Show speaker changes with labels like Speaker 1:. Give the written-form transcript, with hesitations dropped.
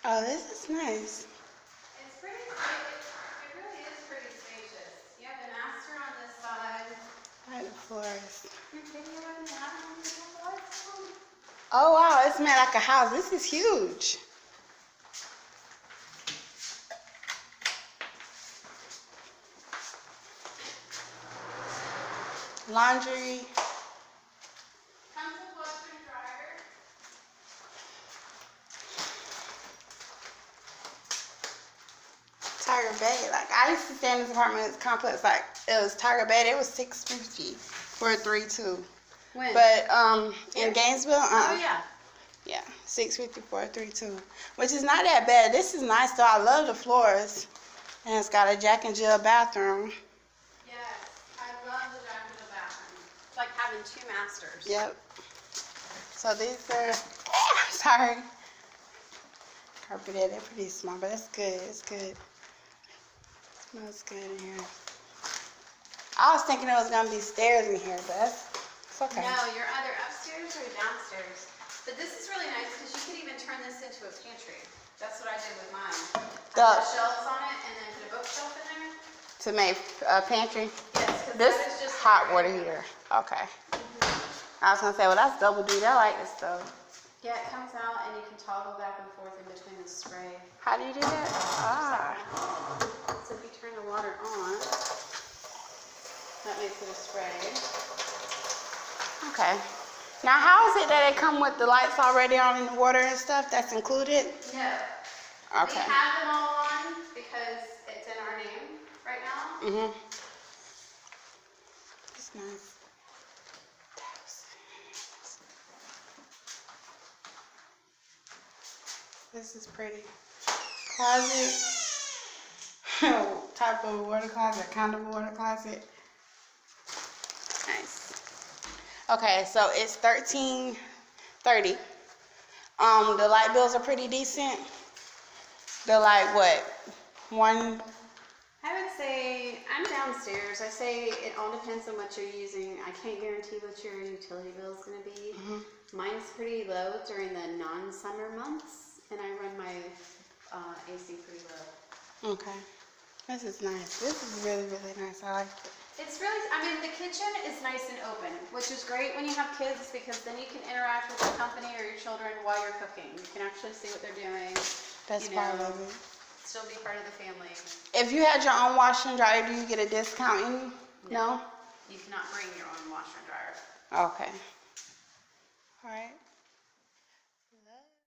Speaker 1: Oh, this is nice.
Speaker 2: It's pretty, it really is pretty spacious. You have the master on this side.
Speaker 1: Right, the floors.
Speaker 2: Your video and the other one, you have the lights on.
Speaker 1: Oh, wow, it's made like a house. This is huge. Laundry.
Speaker 2: Comes with washer and dryer.
Speaker 1: Tiger Bay. Like, I used to stay in this apartment complex. Like, it was Tiger Bay. It was $650 for a 3-2.
Speaker 2: When?
Speaker 1: But in Gainesville,
Speaker 2: Oh, yeah.
Speaker 1: yeah, $650 for a 3-2, which is not that bad. This is nice though. I love the floors, and it's got a Jack and Jill bathroom.
Speaker 2: Yes, I love the Jack and Jill bathroom. It's like having two masters.
Speaker 1: Yep. So these are, sorry, carpeted. They're pretty small, but it's good. It's good. Smells good in here. I was thinking it was gonna be stairs in here, but it's okay.
Speaker 2: No, you're either upstairs or downstairs. But this is really nice because you could even turn this into a pantry. That's what I did with mine. I put shelves on it and then put a bookshelf in there.
Speaker 1: To make a pantry?
Speaker 2: Yes, because
Speaker 1: This
Speaker 2: that is just
Speaker 1: hot water heater. Okay. I was gonna say, well, that's double duty. I like this stuff.
Speaker 2: Yeah, it comes out and you can toggle back and forth in between the spray.
Speaker 1: How do you do that? Ah.
Speaker 2: So if you turn the water on, that makes it a spray.
Speaker 1: Okay. Now, how is it that they come with the lights already on in the water and stuff? That's included?
Speaker 2: No.
Speaker 1: Okay.
Speaker 2: We have them all on because it's in our name right now.
Speaker 1: Mhm. It's nice. This is pretty. Closet. Type of water closet, kind of water closet. Nice. Okay, so it's $13.30. The light bills are pretty decent. They're like what? One.
Speaker 2: I would say, I'm downstairs. I say it all depends on what you're using. I can't guarantee what your utility bill is going to be. Mine's pretty low during the non-summer months, and I run my AC pretty low.
Speaker 1: Okay. This is nice. This is really, really nice. I like it.
Speaker 2: It's really, I mean, the kitchen is nice and open, which is great when you have kids because then you can interact with the company or your children while you're cooking. You can actually see what they're doing.
Speaker 1: That's
Speaker 2: you
Speaker 1: part
Speaker 2: know,
Speaker 1: of it.
Speaker 2: Still be part of the family.
Speaker 1: If you had your own washer and dryer, do you get a discount? No?
Speaker 2: You cannot bring your own washer and dryer.
Speaker 1: Okay. All right.